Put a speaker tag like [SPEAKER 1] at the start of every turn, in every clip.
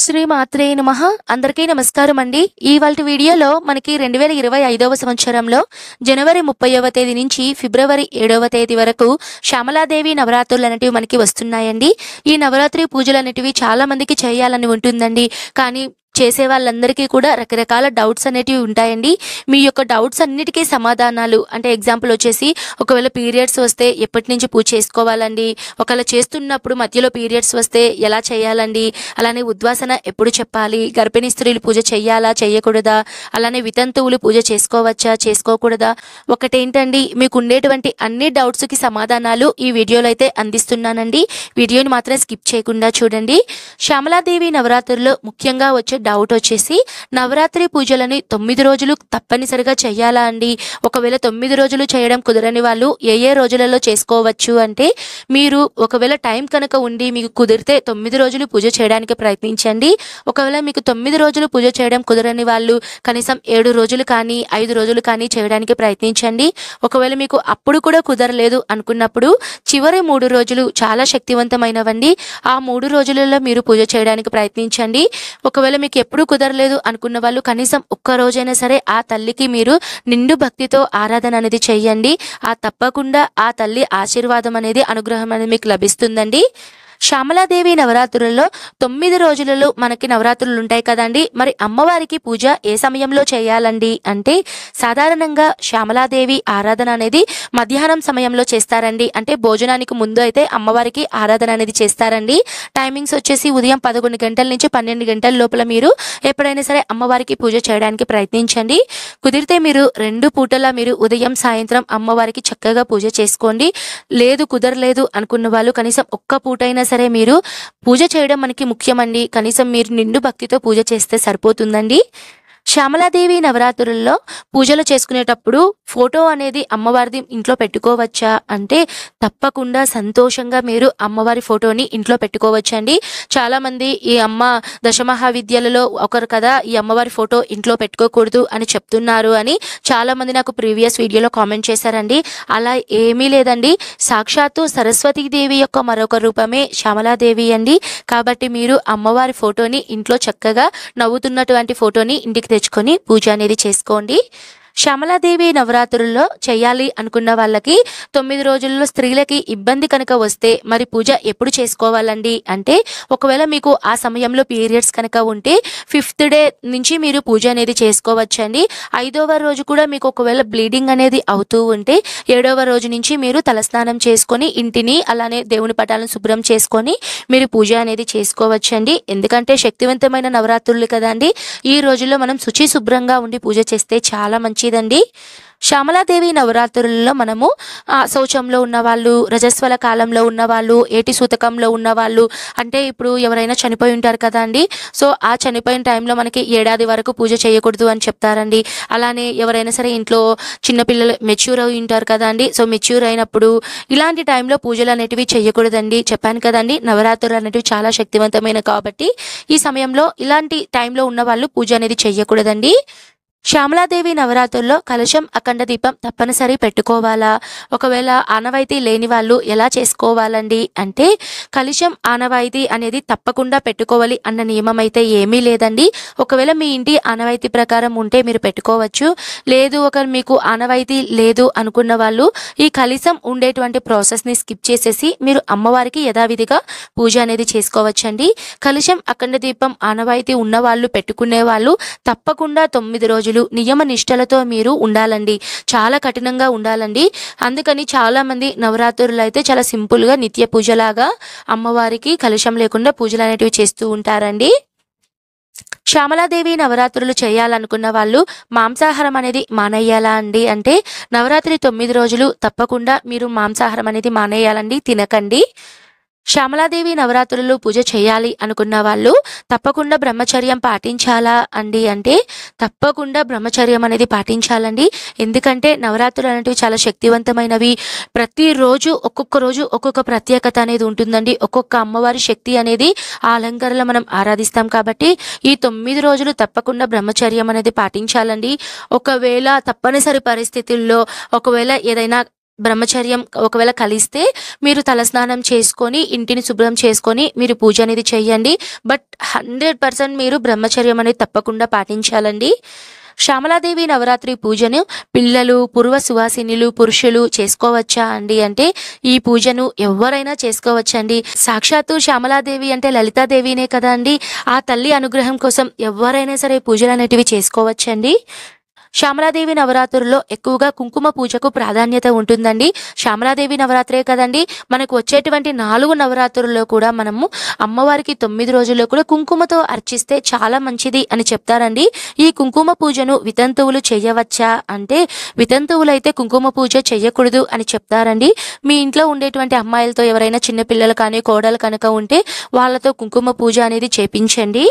[SPEAKER 1] శ్రీ మాత్రే నమః. అందరికీ నమస్కారం అండి. ఇవాల్టి వీడియోలో మనకి 2025వ సంవత్సరంలో జనవరి 30వ తేదీ నుంచి ఫిబ్రవరి 7వ తేదీ వరకు శ్యామలాదేవి నవరాత్రులు అనేటివి మనకి వస్తున్నాయండి. ఈ నవరాత్రి పూజలు అనేటివి చాలా మందికి చేయాలని ఉంటుందండి. కానీ చేసే వాళ్ళందరికీ కూడా రకరకాల డౌట్స్ అనేటివి ఉంటాయండి. మీ యొక్క డౌట్స్ అన్నిటికీ సమాధానాలు అంటే ఎగ్జాంపుల్ వచ్చేసి ఒకవేళ పీరియడ్స్ వస్తే ఎప్పటి నుంచి పూజ చేసుకోవాలండి, ఒకవేళ చేస్తున్నప్పుడు మధ్యలో పీరియడ్స్ వస్తే ఎలా చేయాలండి, అలానే ఉద్వాసన ఎప్పుడు చెప్పాలి, గర్భిణీ స్త్రీలు పూజ చేయాలా చేయకూడదా, అలానే వితంతువులు పూజ చేసుకోవచ్చా చేసుకోకూడదా, ఒకటేంటండి మీకు ఉండేటువంటి అన్ని డౌట్స్కి సమాధానాలు ఈ వీడియోలో అయితే అందిస్తున్నానండి. వీడియోని మాత్రం స్కిప్ చేయకుండా చూడండి. శ్యామలాదేవి నవరాత్రుల్లో ముఖ్యంగా వచ్చే డౌట్ వచ్చేసి నవరాత్రి పూజలని 9 రోజులు తప్పనిసరిగా చేయాలా అండి, ఒకవేళ 9 రోజులు చేయడం కుదరని వాళ్ళు ఏ రోజులలో చేసుకోవచ్చు అంటే, మీరు ఒకవేళ టైం కనుక ఉండి మీకు కుదిరితే 9 రోజులు పూజ చేయడానికి ప్రయత్నించండి. ఒకవేళ మీకు 9 రోజులు పూజ చేయడం కుదరని వాళ్ళు కనీసం 7 రోజులు కానీ 5 రోజులు కానీ చేయడానికి ప్రయత్నించండి. ఒకవేళ మీకు అప్పుడు కూడా కుదరలేదు అనుకున్నప్పుడు చివరి 3 రోజులు చాలా శక్తివంతమైనవండి. ఆ 3 రోజులలో మీరు పూజ చేయడానికి ప్రయత్నించండి. ఒకవేళ మీకు ఎప్పుడు కుదరలేదు అనుకున్న వాళ్ళు కనీసం ఒక్క రోజైనా సరే ఆ తల్లికి మీరు నిండు భక్తితో ఆరాధన అనేది చేయండి. తప్పకుండా ఆ తల్లి ఆశీర్వాదం అనేది అనుగ్రహం అనేది మీకు లభిస్తుందండి. శ్యామలాదేవి నవరాత్రులలో 9 రోజులలో మనకి నవరాత్రులు ఉంటాయి కదండి. మరి అమ్మవారికి పూజ ఏ సమయంలో చేయాలండి అంటే, సాధారణంగా శ్యామలాదేవి ఆరాధన అనేది మధ్యాహ్నం సమయంలో చేస్తారండి. అంటే భోజనానికి ముందు అయితే అమ్మవారికి ఆరాధన అనేది చేస్తారండి. టైమింగ్స్ వచ్చేసి ఉదయం 11 గంటల నుంచి 12 గంటల లోపల మీరు ఎప్పుడైనా సరే అమ్మవారికి పూజ చేయడానికి ప్రయత్నించండి. కుదిరితే మీరు 2 పూటలా మీరు ఉదయం సాయంత్రం అమ్మవారికి చక్కగా పూజ చేసుకోండి. లేదు కుదరలేదు అనుకున్న వాళ్ళు కనీసం ఒక్క పూటైనా సరే మీరు పూజ చేయడం మనకి ముఖ్యమండి. కనీసం మీరు నిండు భక్తితో పూజ చేస్తే సరిపోతుందండి. శ్యామలాదేవి నవరాత్రుల్లో పూజలు చేసుకునేటప్పుడు ఫోటో అనేది అమ్మవారిది ఇంట్లో పెట్టుకోవచ్చా అంటే, తప్పకుండా సంతోషంగా మీరు అమ్మవారి ఫోటోని ఇంట్లో పెట్టుకోవచ్చండి. చాలామంది ఈ అమ్మ దశమహావిద్యలలో ఒకరు కదా, ఈ అమ్మవారి ఫోటో ఇంట్లో పెట్టుకోకూడదు అని చెప్తున్నారు అని చాలామంది నాకు ప్రీవియస్ వీడియోలో కామెంట్ చేశారండి. అలా ఏమీ లేదండి. సాక్షాత్తు సరస్వతీదేవి యొక్క మరొక రూపమే శ్యామలాదేవి అండి. కాబట్టి మీరు అమ్మవారి ఫోటోని ఇంట్లో చక్కగా నవ్వుతున్నటువంటి ఫోటోని ఇంటికి తెచ్చుకొని పూజ అనేది చేసుకోండి. శ్యామలాదేవి నవరాత్రుల్లో చేయాలి అనుకున్న వాళ్ళకి 9 రోజుల్లో స్త్రీలకి ఇబ్బంది కనుక వస్తే మరి పూజ ఎప్పుడు చేసుకోవాలండి అంటే, ఒకవేళ మీకు ఆ సమయంలో పీరియడ్స్ కనుక ఉంటే 5th డే నుంచి మీరు పూజ అనేది చేసుకోవచ్చండి. 5వ రోజు కూడా మీకు ఒకవేళ బ్లీడింగ్ అనేది అవుతూ ఉంటే 7వ రోజు నుంచి మీరు తలస్నానం చేసుకొని ఇంటిని అలానే దేవుని పటాలను శుభ్రం చేసుకొని మీరు పూజ అనేది చేసుకోవచ్చండి. ఎందుకంటే శక్తివంతమైన నవరాత్రులు కదండి. ఈ రోజుల్లో మనం శుచి శుభ్రంగా ఉండి పూజ చేస్తే చాలా మంచిదండి. శ్యామలాదేవి నవరాత్రులలో మనము శౌచంలో ఉన్నవాళ్ళు, రజస్వల కాలంలో ఉన్నవాళ్ళు, ఏటి సూతకంలో ఉన్నవాళ్ళు, అంటే ఇప్పుడు ఎవరైనా చనిపోయి ఉంటారు కదా అండి. సో ఆ చనిపోయిన టైంలో మనకి ఏడాది వరకు పూజ చేయకూడదు అని చెప్తారండి. అలానే ఎవరైనా సరే ఇంట్లో చిన్నపిల్లలు మెచ్యూర్ అయి ఉంటారు కదా అండి. సో మెచ్యూర్ అయినప్పుడు ఇలాంటి టైంలో పూజలు అనేటివి చేయకూడదండి. చెప్పాను కదండి, నవరాత్రులు అనేటివి చాలా శక్తివంతమైన కాబట్టి ఈ సమయంలో ఇలాంటి టైంలో ఉన్న వాళ్ళు పూజ అనేది చేయకూడదండి. శ్యామలాదేవి నవరాత్రుల్లో కలశం అఖండ దీపం తప్పనిసరి పెట్టుకోవాలా, ఒకవేళ ఆనవాయితీ లేని వాళ్ళు ఎలా చేసుకోవాలండి అంటే, కలశం ఆనవాయితీ అనేది తప్పకుండా పెట్టుకోవాలి అన్న నియమం అయితే ఏమీ లేదండి. ఒకవేళ మీ ఇంటి ఆనవాయితీ ప్రకారం ఉంటే మీరు పెట్టుకోవచ్చు. లేదు మీకు ఆనవాయితీ లేదు అనుకున్న వాళ్ళు ఈ కలశం ఉండేటువంటి ప్రాసెస్ని స్కిప్ చేసేసి మీరు అమ్మవారికి యథావిధిగా పూజ అనేది చేసుకోవచ్చండి. కలశం అఖండ దీపం ఆనవాయితీ ఉన్న వాళ్ళు పెట్టుకునే వాళ్ళు తప్పకుండా 9 రోజులు నియమ నిష్టలతో మీరు ఉండాలండి. చాలా కఠినంగా ఉండాలండి. అందుకని చాలా మంది నవరాత్రులు అయితే చాలా సింపుల్గా నిత్య పూజలాగా అమ్మవారికి కలశం లేకుండా పూజలు అనేటివి చేస్తూ ఉంటారండి. శ్యామలాదేవి నవరాత్రులు చేయాలనుకున్న వాళ్ళు మాంసాహారం అనేది మానేయాలా అండి అంటే, నవరాత్రి 9 రోజులు తప్పకుండా మీరు మాంసాహారం అనేది మానేయాలండి, తినకండి. శ్యామలాదేవి నవరాత్రులు పూజ చేయాలి అనుకున్న వాళ్ళు తప్పకుండా బ్రహ్మచర్యం పాటించాలా అండి అంటే, తప్పకుండా బ్రహ్మచర్యం అనేది పాటించాలండి. ఎందుకంటే నవరాత్రులు అనేటివి చాలా శక్తివంతమైనవి. ప్రతిరోజు ఒక్కొక్క రోజు ఒక్కొక్క ప్రత్యేకత అనేది ఉంటుందండి. ఒక్కొక్క అమ్మవారి శక్తి అనేది ఆ అలంకరణలో మనం ఆరాధిస్తాం కాబట్టి ఈ 9 రోజులు తప్పకుండా బ్రహ్మచర్యం అనేది పాటించాలండి. ఒకవేళ తప్పనిసరి పరిస్థితుల్లో ఒకవేళ ఏదైనా బ్రహ్మచర్యం ఒకవేళ కలిస్తే మీరు తలస్నానం చేసుకొని ఇంటిని శుభ్రం చేసుకొని మీరు పూజ అనేది చేయండి. బట్ 100% మీరు బ్రహ్మచర్యం అనేది తప్పకుండా పాటించాలండి. శ్యామలాదేవి నవరాత్రి పూజను పిల్లలు, పూర్వ సువాసినులు, పురుషులు చేసుకోవచ్చా అండి అంటే ఈ పూజను ఎవరైనా చేసుకోవచ్చండి. సాక్షాత్తు శ్యామలాదేవి అంటే లలితాదేవినే కదా అండి. ఆ తల్లి అనుగ్రహం కోసం ఎవరైనా సరే పూజలు అనేటివి చేసుకోవచ్చండి. శ్యామలాదేవి నవరాత్రుల్లో ఎక్కువగా కుంకుమ పూజకు ప్రాధాన్యత ఉంటుందండి. శ్యామలాదేవి నవరాత్రే కదండి, మనకు వచ్చేటువంటి 4 నవరాత్రుల్లో కూడా మనము అమ్మవారికి 9 రోజుల్లో కూడా కుంకుమతో అర్చిస్తే చాలా మంచిది అని చెప్తారండి. ఈ కుంకుమ పూజను వితంతువులు చేయవచ్చా అంటే వితంతువులైతే కుంకుమ పూజ చేయకూడదు అని చెప్తారండి. మీ ఇంట్లో ఉండేటువంటి అమ్మాయిలతో ఎవరైనా చిన్నపిల్లలు కానీ కోడలు కనుక ఉంటే వాళ్ళతో కుంకుమ పూజ అనేది చేపించండి.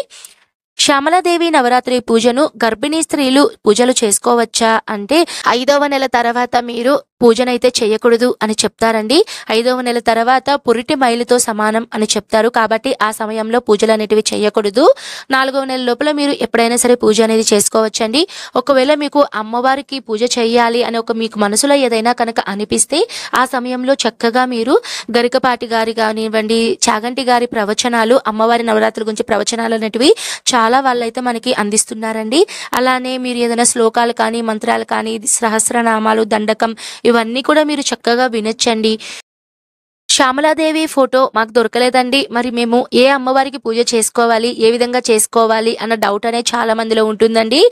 [SPEAKER 1] శ్యామలాదేవి నవరాత్రి పూజను గర్భిణీ స్త్రీలు పూజలు చేసుకోవచ్చా అంటే 5వ నెల తర్వాత మీరు పూజనైతే చేయకూడదు అని చెప్తారండి. 5వ నెల తర్వాత పురిటి మైలుతో సమానం అని చెప్తారు. కాబట్టి ఆ సమయంలో పూజలు అనేటివి చేయకూడదు. 4వ నెల లోపల మీరు ఎప్పుడైనా సరే పూజ అనేది చేసుకోవచ్చండి. ఒకవేళ మీకు అమ్మవారికి పూజ చేయాలి అని మీకు మనసులో ఏదైనా కనుక అనిపిస్తే ఆ సమయంలో చక్కగా మీరు గరికపాటి గారి కానివ్వండి, చాగంటి గారి ప్రవచనాలు, అమ్మవారి నవరాత్రుల గురించి ప్రవచనాలు అనేటివి చాలా వాళ్ళైతే మనకి అందిస్తున్నారండి. అలానే మీరు ఏదైనా శ్లోకాలు కానీ, మంత్రాలు కానీ, సహస్రనామాలు, దండకం ఇవన్నీ కూడా మీరు చక్కగా వినొచ్చండి. శ్యామలాదేవి ఫోటో మాకు దొరకలేదండి, మరి మేము ఏ అమ్మవారికి పూజ చేసుకోవాలి, ఏ విధంగా చేసుకోవాలి అన్న డౌట్ అనేది చాలా మందిలో ఉంటుందండి.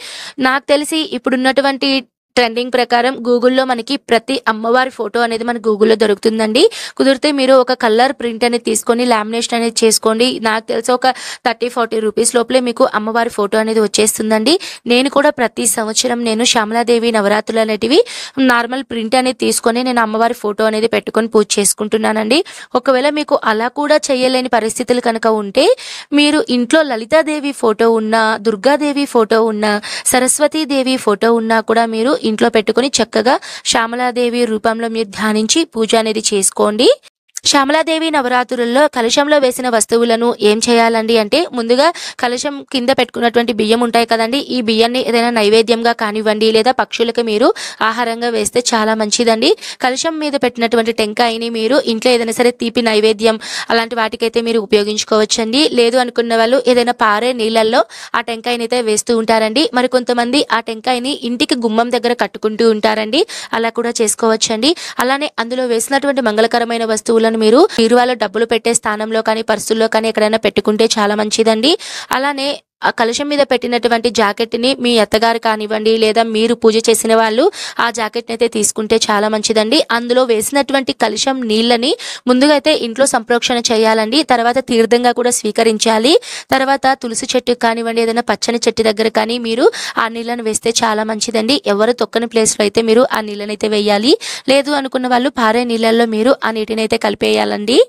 [SPEAKER 1] నాకు తెలిసి ఇప్పుడున్నటువంటి ట్రెండింగ్ ప్రకారం గూగుల్లో మనకి ప్రతి అమ్మవారి ఫోటో అనేది మన గూగుల్లో దొరుకుతుందండి. కుదిరితే మీరు ఒక కలర్ ప్రింట్ అనేది తీసుకొని లామినేషన్ అనేది చేసుకోండి. నాకు తెలిసి ఒక 30-40 రూపీస్ లోపలే మీకు అమ్మవారి ఫోటో అనేది వచ్చేస్తుందండి. నేను కూడా ప్రతి సంవత్సరం నేను శ్యామలాదేవి నవరాత్రులు అనేటివి నార్మల్ ప్రింట్ అనేది తీసుకొని నేను అమ్మవారి ఫోటో అనేది పెట్టుకొని పూజ చేసుకుంటున్నానండి. ఒకవేళ మీకు అలా కూడా చేయలేని పరిస్థితులు కనుక ఉంటే మీరు ఇంట్లో లలితాదేవి ఫోటో ఉన్నా, దుర్గాదేవి ఫోటో ఉన్నా, సరస్వతీదేవి ఫోటో ఉన్నా కూడా మీరు ఇంట్లో పెట్టుకొని చక్కగా శ్యామలాదేవి రూపంలో మీరు ధ్యానించి పూజ అనేది చేసుకోండి. శ్యామలాదేవి నవరాత్రుల్లో కలశంలో వేసిన వస్తువులను ఏం చేయాలండి అంటే ముందుగా కలశం కింద పెట్టుకున్నటువంటి బియ్యం ఉంటాయి కదండి, ఈ బియ్యాన్ని ఏదైనా నైవేద్యంగా కానివ్వండి లేదా పక్షులకు మీరు ఆహారంగా వేస్తే చాలా మంచిదండి. కలశం మీద పెట్టినటువంటి టెంకాయని మీరు ఇంట్లో ఏదైనా సరే తీపి నైవేద్యం అలాంటి వాటికైతే మీరు ఉపయోగించుకోవచ్చండి. లేదు అనుకున్న వాళ్ళు ఏదైనా పారే నీళ్ళల్లో ఆ టెంకాయని అయితే వేస్తూ ఉంటారండి. మరి కొంతమంది ఆ టెంకాయని ఇంటికి గుమ్మం దగ్గర కట్టుకుంటూ ఉంటారండి, అలా కూడా చేసుకోవచ్చండి. అలానే అందులో వేసినటువంటి మంగళకరమైన వస్తువులను మీరు బీరువాలో డబ్బులు పెట్టే స్థానంలో కానీ, పర్సుల్లో కానీ ఎక్కడైనా పెట్టుకుంటే చాలా మంచిదండి. అలానే ఆ కలశం మీద పెట్టినటువంటి జాకెట్ని మీ అత్తగారు కానివ్వండి లేదా మీరు పూజ చేసిన వాళ్ళు ఆ జాకెట్ని అయితే తీసుకుంటే చాలా మంచిదండి. అందులో వేసినటువంటి కలశం నీళ్ళని ముందుగా అయితే ఇంట్లో సంప్రోక్షణ చేయాలండి. తర్వాత తీర్థంగా కూడా స్వీకరించాలి. తర్వాత తులసి చెట్టు కానివ్వండి, ఏదైనా పచ్చని చెట్టు దగ్గర కానీ మీరు ఆ నీళ్ళని వేస్తే చాలా మంచిదండి. ఎవరు తొక్కని ప్లేస్లో అయితే మీరు ఆ నీళ్ళని అయితే వేయాలి. లేదు అనుకున్న వాళ్ళు పారే నీళ్ళల్లో మీరు ఆ నీటిని అయితే కలిపేయాలండి.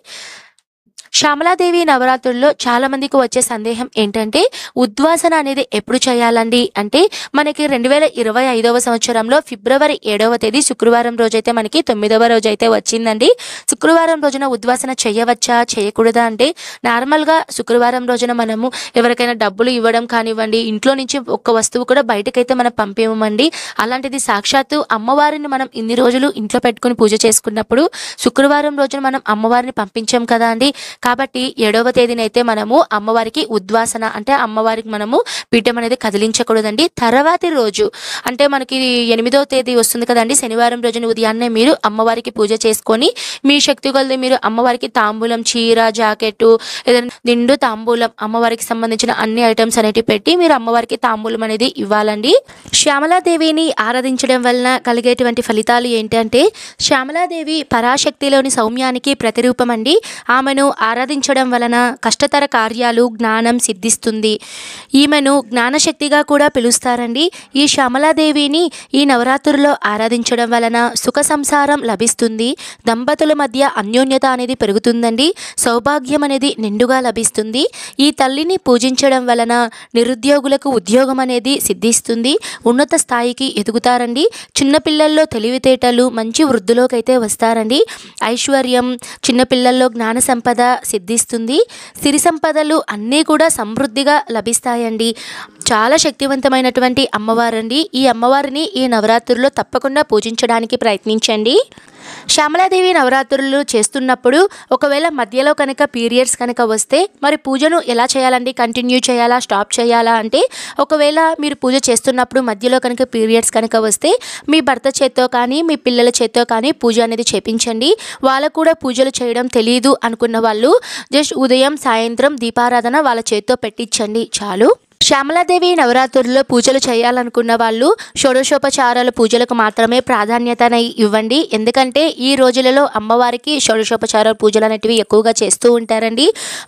[SPEAKER 1] శ్యామలాదేవి నవరాత్రుల్లో చాలా మందికి వచ్చే సందేహం ఏంటంటే ఉద్వాసన అనేది ఎప్పుడు చేయాలండి అంటే మనకి 2025వ సంవత్సరంలో ఫిబ్రవరి 7వ తేదీ శుక్రవారం రోజైతే మనకి 9వ రోజు అయితే వచ్చిందండి. శుక్రవారం రోజున ఉద్వాసన చేయవచ్చా చేయకూడదా అంటే నార్మల్గా శుక్రవారం రోజున మనము ఎవరికైనా డబ్బులు ఇవ్వడం కానివ్వండి, ఇంట్లో నుంచి ఒక్క వస్తువు కూడా బయటకైతే మనం పంపేమండి. అలాంటిది సాక్షాత్తు అమ్మవారిని మనం ఇన్ని రోజులు ఇంట్లో పెట్టుకుని పూజ చేసుకున్నప్పుడు శుక్రవారం రోజున మనం అమ్మవారిని పంపించాం కదా అండి. కాబట్టి 7వ తేదీనైతే మనము అమ్మవారికి ఉద్వాసన అంటే అమ్మవారికి మనము పీఠం అనేది కదిలించకూడదండి. తర్వాతి రోజు అంటే మనకి 8వ తేదీ వస్తుంది కదండి, శనివారం రోజున ఉదయాన్నే మీరు అమ్మవారికి పూజ చేసుకొని మీ శక్తి కొలది మీరు అమ్మవారికి తాంబూలం, చీర, జాకెట్, ఏదైనా నిండు తాంబూలం అమ్మవారికి సంబంధించిన అన్ని ఐటమ్స్ అనేటివి పెట్టి మీరు అమ్మవారికి తాంబూలం అనేది ఇవ్వాలండి. శ్యామలాదేవిని ఆరాధించడం వలన కలిగేటువంటి ఫలితాలు ఏంటంటే శ్యామలాదేవి పరాశక్తిలోని సౌమ్యానికి ప్రతిరూపం అండి. ఆమెను ఆరాధించడం వలన కష్టతర కార్యాలు, జ్ఞానం సిద్ధిస్తుంది. ఈమెను జ్ఞానశక్తిగా కూడా పిలుస్తారండి. ఈ శ్యామలాదేవిని ఈ నవరాత్రుల్లో ఆరాధించడం వలన సుఖ సంసారం లభిస్తుంది. దంపతుల మధ్య అన్యోన్యత అనేది పెరుగుతుందండి. సౌభాగ్యం అనేది నిండుగా లభిస్తుంది. ఈ తల్లిని పూజించడం వలన నిరుద్యోగులకు ఉద్యోగం అనేది సిద్ధిస్తుంది. ఉన్నత స్థాయికి ఎదుగుతారండి. చిన్నపిల్లల్లో తెలివితేటలు మంచి వృద్ధిలోకి అయితే వస్తారండి. ఐశ్వర్యం, చిన్నపిల్లల్లో జ్ఞాన సంపద సిద్ధిస్తుంది. సిరి సంపదలు అన్నీ కూడా సమృద్ధిగా లభిస్తాయండి. చాలా శక్తివంతమైనటువంటి అమ్మవారండి. ఈ అమ్మవారిని ఈ నవరాత్రుల్లో తప్పకుండా పూజించడానికి ప్రయత్నించండి. శ్యామలాదేవి నవరాత్రులు చేస్తున్నప్పుడు ఒకవేళ మధ్యలో కనుక పీరియడ్స్ కనుక వస్తే మరి పూజను ఎలా చేయాలండి? కంటిన్యూ చేయాలా, స్టాప్ చేయాలా అంటే, ఒకవేళ మీరు పూజ చేస్తున్నప్పుడు మధ్యలో కనుక పీరియడ్స్ కనుక వస్తే మీ భర్త చేత్తో కానీ మీ పిల్లల చేత్తో కానీ పూజ అనేది చేపించండి. వాళ్ళకు కూడా పూజలు చేయడం తెలియదు అనుకున్న వాళ్ళు జస్ట్ ఉదయం సాయంత్రం దీపారాధన వాళ్ళ చేత్తో పెట్టించండి చాలు. శ్యామలాదేవి నవరాత్రుల్లో పూజలు చేయాలనుకున్న వాళ్ళు షోడశోపచారాల పూజలకు మాత్రమే ప్రాధాన్యతను ఇవ్వండి. ఎందుకంటే ఈ రోజులలో అమ్మవారికి షోడశోపచార పూజలు అనేటివి ఎక్కువగా చేస్తూ ఉంటారండి.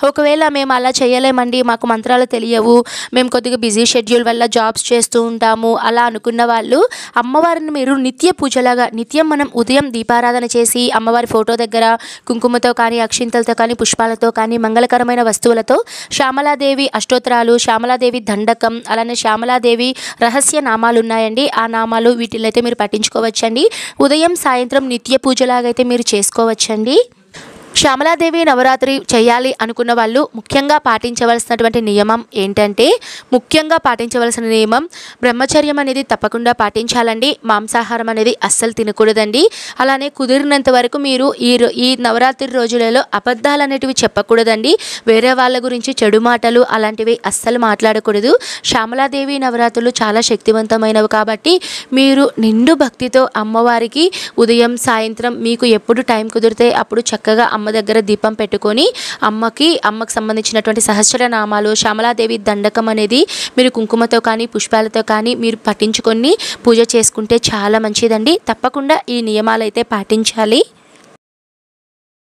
[SPEAKER 1] ఒకవేళ మేము అలా చేయలేమండి, మాకు మంత్రాలు తెలియవు, మేము కొద్దిగా బిజీ షెడ్యూల్ వల్ల జాబ్స్ చేస్తూ ఉంటాము అలా అనుకున్న వాళ్ళు అమ్మవారిని మీరు నిత్య పూజలాగా నిత్యం మనం ఉదయం దీపారాధన చేసి అమ్మవారి ఫోటో దగ్గర కుంకుమతో కానీ అక్షింతలతో కానీ పుష్పాలతో కానీ మంగళకరమైన వస్తువులతో శ్యామలాదేవి అష్టోత్తరాలు, శ్యామలాదేవి దండకం, అలానే శ్యామలాదేవి రహస్య నామాలు ఉన్నాయండి. ఆ నామాలు వీటిలో అయితే మీరు పఠించుకోవచ్చండి. ఉదయం సాయంత్రం నిత్య పూజలాగైతే మీరు చేసుకోవచ్చండి. శ్యామలాదేవి నవరాత్రి చేయాలి అనుకున్న వాళ్ళు ముఖ్యంగా పాటించవలసినటువంటి నియమం ఏంటంటే, బ్రహ్మచర్యం అనేది తప్పకుండా పాటించాలండి. మాంసాహారం అనేది అస్సలు తినకూడదండి. అలానే కుదిరినంత వరకు మీరు ఈ నవరాత్రి రోజులలో అబద్ధాలు అనేటివి చెప్పకూడదండి. వేరే వాళ్ళ గురించి చెడు మాటలు అలాంటివి అస్సలు మాట్లాడకూడదు. శ్యామలాదేవి నవరాత్రులు చాలా శక్తివంతమైనవి కాబట్టి మీరు నిండు భక్తితో అమ్మవారికి ఉదయం సాయంత్రం మీకు ఎప్పుడు టైం కుదిరితే అప్పుడు చక్కగా అమ్మ దగ్గర దీపం పెట్టుకొని అమ్మకి సంబంధించినటువంటి సహస్రనామాలు, శ్యామలాదేవి దండకం అనేది మీరు కుంకుమతో కానీ పుష్పాలతో కానీ మీరు పఠించుకొని పూజ చేసుకుంటే చాలా మంచిదండి. తప్పకుండా ఈ నియమాలు అయితే పాటించాలి.